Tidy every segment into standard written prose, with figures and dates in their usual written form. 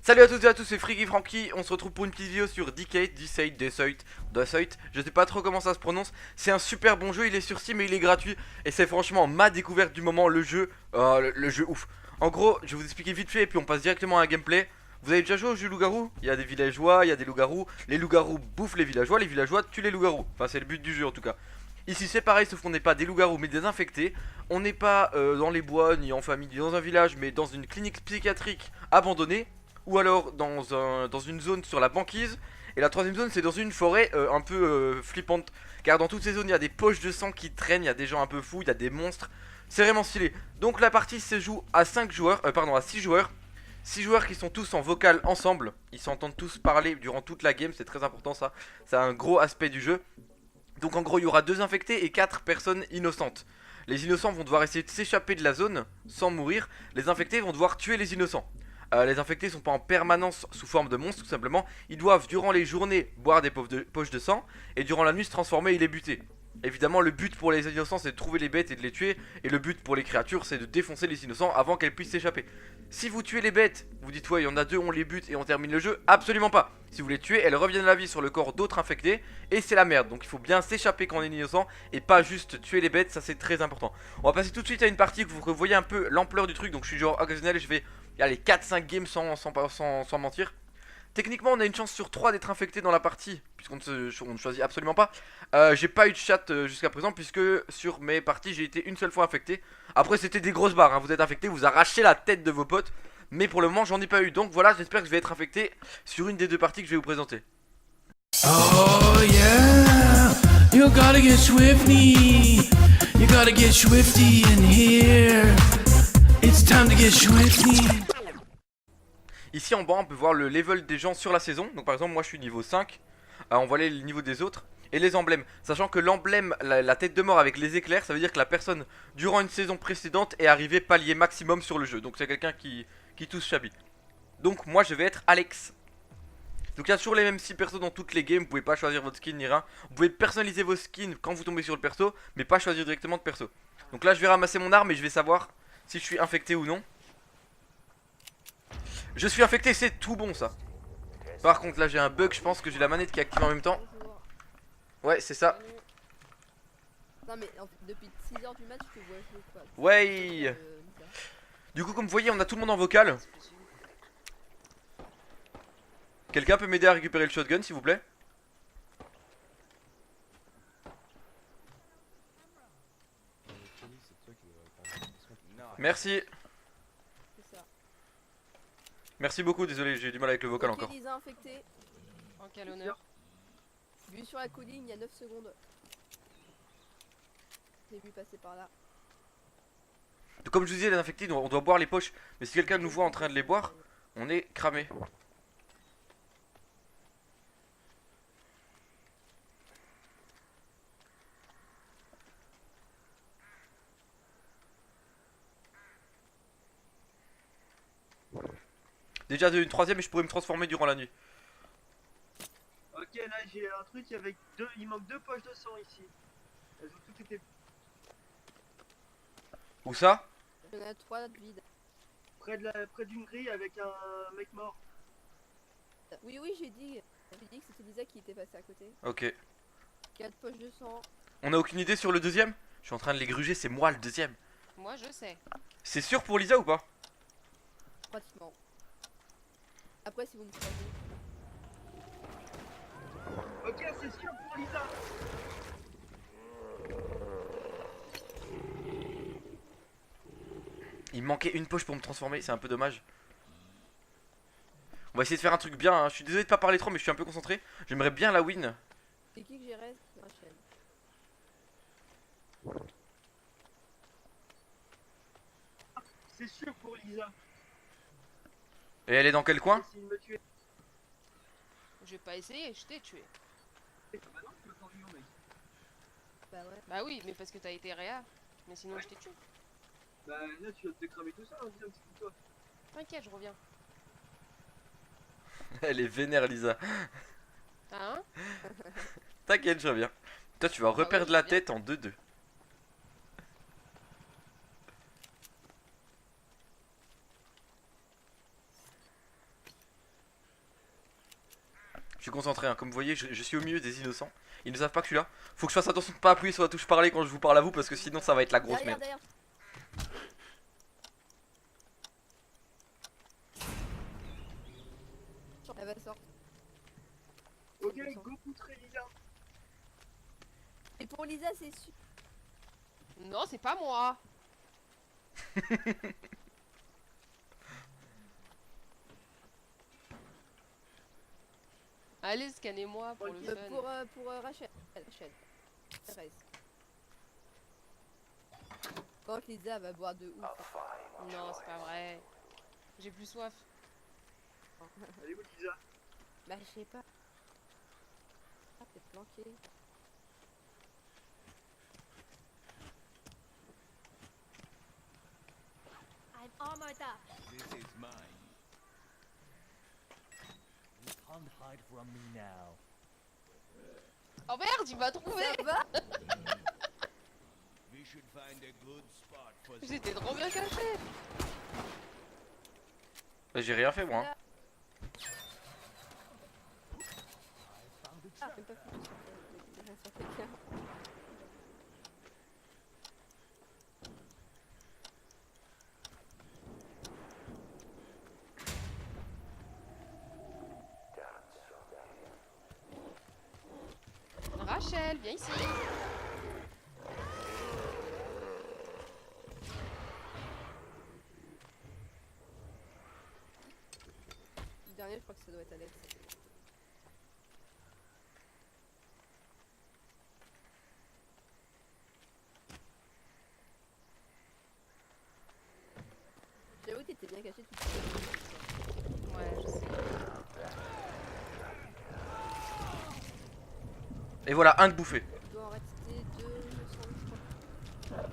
Salut à toutes et à tous, c'est Friggy Franky. On se retrouve pour une petite vidéo sur Decade, Deceit, je sais pas trop comment ça se prononce. C'est un super bon jeu, il est sur Steam et il est gratuit. Et c'est franchement ma découverte du moment, le jeu, le jeu ouf. En gros, je vais vous expliquer vite fait et puis on passe directement à un gameplay. Vous avez déjà joué au jeu loup-garou? Il y a des villageois, il y a des loups-garous. Les loups-garous bouffent les villageois tuent les loups-garous. Enfin, c'est le but du jeu en tout cas. Ici c'est pareil, sauf qu'on n'est pas des loups-garous mais des infectés. On n'est pas dans les bois, ni en famille, ni dans un village, mais dans une clinique psychiatrique abandonnée. Ou alors dans une zone sur la banquise. Et la troisième zone c'est dans une forêt un peu flippante. Car dans toutes ces zones il y a des poches de sang qui traînent, il y a des gens un peu fous, il y a des monstres. C'est vraiment stylé. Donc la partie se joue à 5 joueurs, pardon à 6 joueurs. 6 joueurs qui sont tous en vocal ensemble. Ils s'entendent tous parler durant toute la game, c'est très important ça. C'est un gros aspect du jeu. Donc en gros il y aura 2 infectés et 4 personnes innocentes. Les innocents vont devoir essayer de s'échapper de la zone sans mourir. Les infectés vont devoir tuer les innocents. Les infectés sont pas en permanence sous forme de monstres tout simplement. Ils doivent durant les journées boire des poches de sang. Et durant la nuit se transformer et les buter. Évidemment le but pour les innocents c'est de trouver les bêtes et de les tuer. Et le but pour les créatures c'est de défoncer les innocents avant qu'elles puissent s'échapper. Si vous tuez les bêtes, vous dites ouais il y en a deux, on les bute et on termine le jeu. Absolument pas. Si vous les tuez, elles reviennent à la vie sur le corps d'autres infectés. Et c'est la merde, donc il faut bien s'échapper quand on est innocent. Et pas juste tuer les bêtes, ça c'est très important. On va passer tout de suite à une partie que vous voyez un peu l'ampleur du truc. Donc je suis genre occasionnel, je vais aller 4-5 games sans mentir. Techniquement on a une chance sur 3 d'être infecté dans la partie, puisqu'on ne choisit absolument pas. J'ai pas eu de chat jusqu'à présent, puisque sur mes parties j'ai été une seule fois infecté. Après c'était des grosses barres, hein. Vous êtes infecté, vous arrachez la tête de vos potes. Mais pour le moment j'en ai pas eu, donc voilà, j'espère que je vais être infecté sur une des deux parties que je vais vous présenter. Oh yeah, you gotta get swifty. You gotta get swifty in here. It's time to get swifty. Ici en bas on peut voir le level des gens sur la saison. Donc par exemple moi je suis niveau 5. On voit les niveaux des autres. Et les emblèmes, sachant que l'emblème, la tête de mort avec les éclairs, ça veut dire que la personne durant une saison précédente est arrivée palier maximum sur le jeu. Donc c'est quelqu'un qui touche Chabi. Donc moi je vais être Alex. Donc il y a toujours les mêmes 6 persos dans toutes les games. Vous pouvez pas choisir votre skin ni rien. Vous pouvez personnaliser vos skins quand vous tombez sur le perso, mais pas choisir directement de perso. Donc là je vais ramasser mon arme et je vais savoir si je suis infecté ou non. Je suis infecté, c'est tout bon ça. Par contre là j'ai un bug, je pense que j'ai la manette qui est active en même temps. Ouais c'est ça. Non mais depuis 6h du match je te vois jouer quoi. Ouais. Du coup comme vous voyez on a tout le monde en vocal. Quelqu'un peut m'aider à récupérer le shotgun s'il vous plaît? Merci. C'est ça. Merci beaucoup, désolé j'ai du mal avec le vocal encore. Lisa infectée. En quel honneur. Vu sur la colline il y a 9 secondes. J'ai vu passer par là. Donc, comme je vous disais les infectés on doit boire les poches. Mais si quelqu'un nous voit en train de les boire, on est cramé. Déjà une troisième et je pourrais me transformer durant la nuit. Ok, là j'ai un truc avec deux. Il manque 2 poches de sang ici. Elles ont toutes été Où ça? Il y en a 3 de vide. près d'une grille avec un mec mort. Oui oui j'ai dit que c'était Lisa qui était passée à côté. Ok. 4 poches de sang. On a aucune idée sur le deuxième? Je suis en train de les gruger, c'est moi le deuxième. Moi je sais. C'est sûr pour Lisa ou pas? Pratiquement. Après si vous me croisez. Ok, c'est sûr pour Lisa. Il me manquait une poche pour me transformer, c'est un peu dommage. On va essayer de faire un truc bien, hein. Je suis désolé de pas parler trop mais je suis un peu concentré. J'aimerais bien la win. C'est qui que j'ai reste? Rachel. C'est sûr pour Lisa. Et elle est dans quel coin? Essaye de me tuer. Je vais pas essayer, je t'ai tué. Bah non, tu m'as tendu, mec. Bah ouais. Bah oui, mais parce que t'as été réa. Mais sinon je t'ai tué. Bah là tu vas te cramer tout ça, hein, dis un petit peu toi. T'inquiète, je reviens. Elle est vénère Lisa. Hein? T'inquiète, je reviens. Toi tu vas Bah oui, reperdre je la reviens. tête en 2-2. suis concentré, hein. Comme vous voyez, je suis au milieu des innocents. Ils ne savent pas que je suis là. Faut que je fasse attention de pas appuyer sur la touche parler quand je vous parle à vous parce que sinon ça va être la grosse Derrière, merde. derrière. Elle va sortir. Ok, go poutrer Lisa. Et pour Lisa, c'est sûr. Non, c'est pas moi. Allez, scannez-moi pour le fun. Pour Rachel. Rachel. Thérèse. Quand Lisa va boire de ouf. Non, c'est pas vrai. J'ai plus soif. Elle est où Lisa? Bah, je sais pas. Ah, t'es planqué. I'm armored up. This is mine. You can't hide from me now. Oh merde, il m'a trouvé. Ça va? We should find a good spot for J'étais trop bien caché. Bah, j'ai rien fait moi. Hein. found a Ah, trap. même pas foutu sur quelqu'un. Rachel, viens ici. Le dernier, je crois que ça doit être Alex. J'avoue que t'étais bien caché tout de suite. Ouais, je sais. Et voilà, un de bouffé. Il doit en rester deux, il me semble, je crois.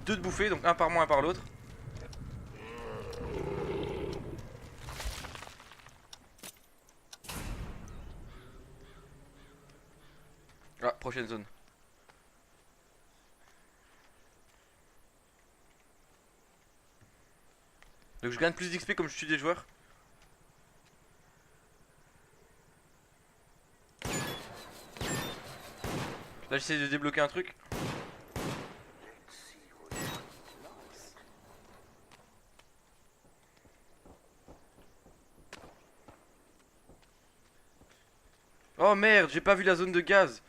Deux de bouffé, donc un par moi, un par l'autre. Ah, prochaine zone. Donc je gagne plus d'XP comme je tue des joueurs. Là j'essaie de débloquer un truc. Oh merde, j'ai pas vu la zone de gaz.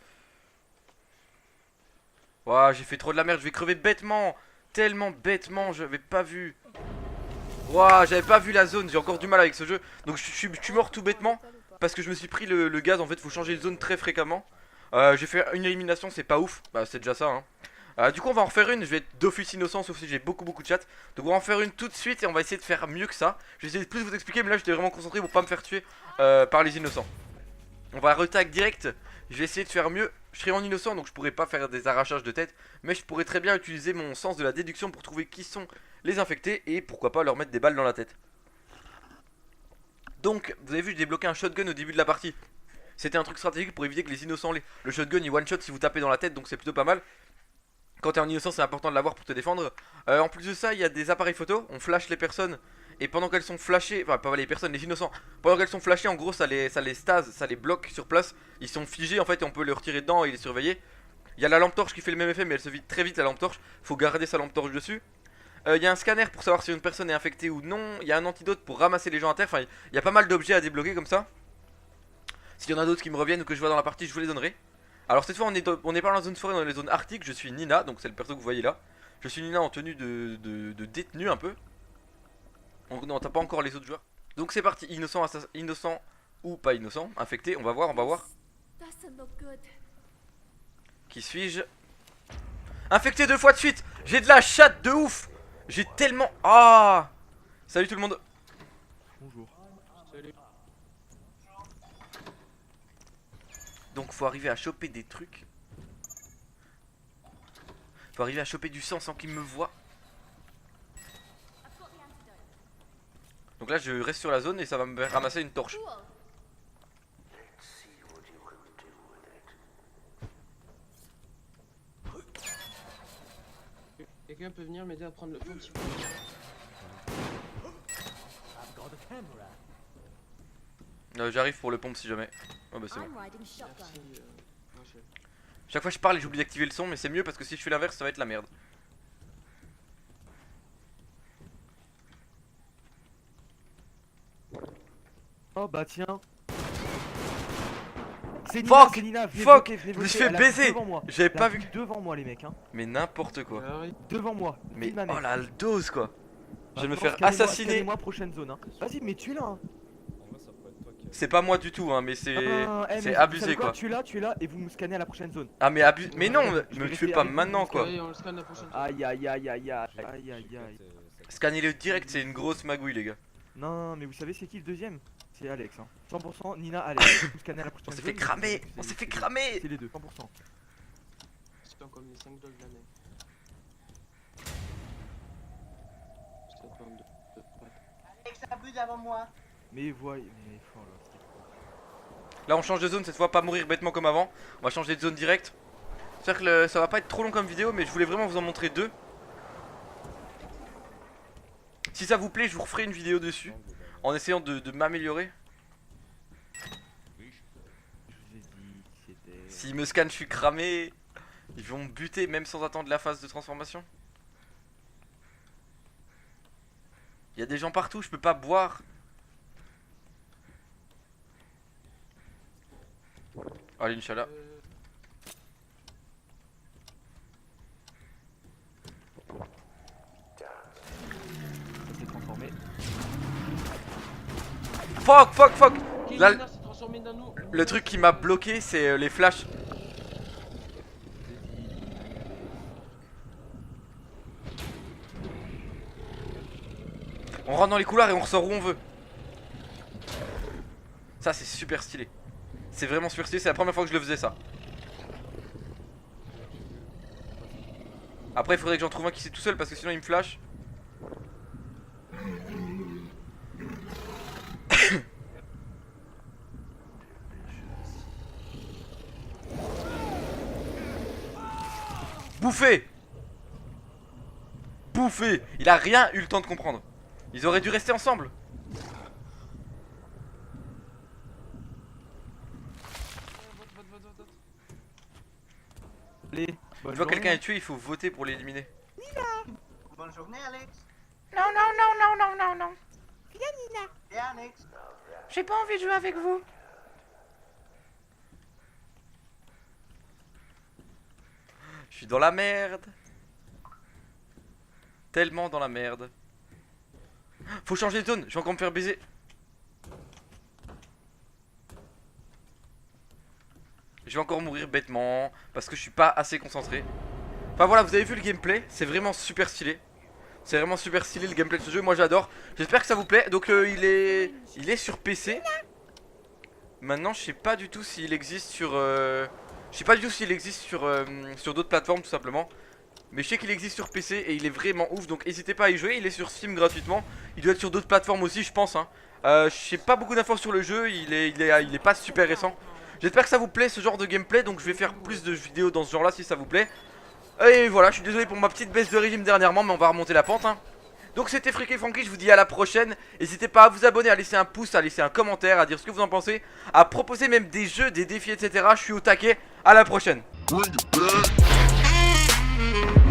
Ouah, j'ai fait trop de la merde, je vais crever bêtement. Tellement bêtement, j'avais pas vu. Ouah, j'avais pas vu la zone, j'ai encore du mal avec ce jeu. Donc je suis mort tout bêtement parce que je me suis pris le gaz. En fait, faut changer de zone très fréquemment. J'ai fait une élimination, c'est pas ouf. Bah, c'est déjà ça, hein. Du coup, on va en refaire une. Je vais être d'office innocent, sauf si j'ai beaucoup de chat. Donc, on va en faire une tout de suite et on va essayer de faire mieux que ça. Je vais essayer de plus vous expliquer, mais là, j'étais vraiment concentré pour pas me faire tuer par les innocents. On va retag direct. Je vais essayer de faire mieux. Je serai en innocent, donc je pourrais pas faire des arrachages de tête. Mais je pourrais très bien utiliser mon sens de la déduction pour trouver qui sont les infectés et pourquoi pas leur mettre des balles dans la tête. Donc, vous avez vu, j'ai débloqué un shotgun au début de la partie. C'était un truc stratégique pour éviter que les innocents l'aient. Le shotgun il one shot si vous tapez dans la tête, donc c'est plutôt pas mal. Quand t'es en innocent, c'est important de l'avoir pour te défendre. En plus de ça, il y a des appareils photo. On flash les personnes. Et pendant qu'elles sont flashées, enfin pas les personnes, les innocents, pendant qu'elles sont flashées, en gros ça les stase, ça les bloque sur place. Ils sont figés en fait et on peut les retirer dedans et les surveiller. Il y a la lampe torche qui fait le même effet mais elle se vide très vite la lampe torche. Faut garder sa lampe torche dessus. Il y a un scanner pour savoir si une personne est infectée ou non. Il y a un antidote pour ramasser les gens à terre. Enfin il y a pas mal d'objets à débloquer comme ça. S'il y en a d'autres qui me reviennent ou que je vois dans la partie, je vous les donnerai. Alors cette fois on est pas dans la zone forêt, dans les zones arctiques. Je suis Nina, donc c'est le perso que vous voyez là. Je suis Nina en tenue de détenu un peu. On tape pas encore les autres joueurs. Donc c'est parti, innocent, innocent ou pas innocent, infecté, on va voir. Doesn't look good. Qui suis-je? Infecté 2 fois de suite. J'ai de la chatte de ouf. J'ai tellement... Ah. Salut tout le monde. Bonjour. Salut. Donc faut arriver à choper des trucs. Faut arriver à choper du sang sans qu'il me voie. Donc là je reste sur la zone et ça va me ramasser une torche. Cool. Quelqu'un peut venir m'aider à prendre le petit peu. I've got a camera. J'arrive pour le pompe si jamais. Oh bah c'est bon. I'm riding shotgun. Merci. Non, Chaque fois que je parle j'oublie d'activer le son, mais c'est mieux parce que si je fais l'inverse ça va être la merde. Oh bah tiens. C'est Fuck, c'est Nina, venez fuck, voter, venez je me suis voter, fait elle a baiser. devant moi. J'avais Elle pas a vu. devant moi les mecs hein. Mais n'importe quoi. Ah, Devant moi. Mais Vive ma mère. oh la dose quoi. Je vais me Maintenant, faire scannez-moi, assassiner. scannez-moi prochaine zone hein. Vas-y mais tue-la hein. C'est pas moi du tout hein, mais c'est Ah, eh, mais c'est vous abusé savez quoi. Tue-la et vous me scannez à la prochaine zone. Ah mais abusé. Mais non, Je me vais tuez rester pas avec vous, maintenant quoi. Allez, on le scanne la prochaine. Aïe aïe aïe aïe aïe aïe aïe aïe. Scannez-le direct, c'est une grosse magouille les gars. Non mais vous savez c'est qui le deuxième? C'est Alex hein. 100% Nina Alex. Vous me scannez à la prochaine On s'est zone, fait cramer, c'est- on s'est fait c'est- cramer. C'est les deux 100%. C'est comme les 5 dollars de l'année. Alex abuse avant moi. Mais voyez, mais oh là, c'était trop. Là on change de zone cette fois, pas mourir bêtement comme avant. On va changer de zone direct. C'est-à-dire que ça va pas être trop long comme vidéo, mais je voulais vraiment vous en montrer deux. Si ça vous plaît, je vous referai une vidéo dessus, en essayant de m'améliorer. Je vous ai dit que c'était. S'ils me scannent, je suis cramé. Ils vont me buter même sans attendre la phase de transformation. Il y a des gens partout, je peux pas boire. Allez, Inch'Allah. Ça s'est transformé. Fuck, fuck, fuck. Là, Nina s'est transformé dans nous. le truc qui m'a bloqué, c'est les flashs. On rentre dans les couloirs et on ressort où on veut. Ça c'est super stylé. C'est vraiment super stylé, c'est la première fois que je le faisais ça. Après il faudrait que j'en trouve un qui sait tout seul parce que sinon il me flash. Bouffé. Bouffé. Il a rien eu le temps de comprendre. Ils auraient dû rester ensemble. Allez, Une fois que quelqu'un est tué, il faut voter pour l'éliminer. Bonne journée, Alex. Non, non, non, non, non, non, non. Et Alex. J'ai pas envie de jouer avec vous. Je suis dans la merde. Tellement dans la merde. Faut changer de zone, je vais encore me faire baiser. Je vais encore mourir bêtement parce que je suis pas assez concentré. Enfin voilà, vous avez vu le gameplay, c'est vraiment super stylé. C'est vraiment super stylé le gameplay de ce jeu, moi j'adore. J'espère que ça vous plaît. Donc il est sur PC. Maintenant je sais pas du tout s'il existe sur je sais pas du tout s'il existe sur d'autres plateformes tout simplement. Mais je sais qu'il existe sur PC et il est vraiment ouf. Donc n'hésitez pas à y jouer, il est sur Steam gratuitement. Il doit être sur d'autres plateformes aussi je pense hein. Je sais pas beaucoup d'infos sur le jeu, il est pas super récent. J'espère que ça vous plaît ce genre de gameplay. Donc je vais faire plus de vidéos dans ce genre là si ça vous plaît. Et voilà, je suis désolé pour ma petite baisse de régime dernièrement, mais on va remonter la pente hein. Donc c'était Freaky Franky, je vous dis à la prochaine. N'hésitez pas à vous abonner, à laisser un pouce, à laisser un commentaire, à dire ce que vous en pensez, à proposer même des jeux, des défis, etc. Je suis au taquet, à la prochaine. Bring it back.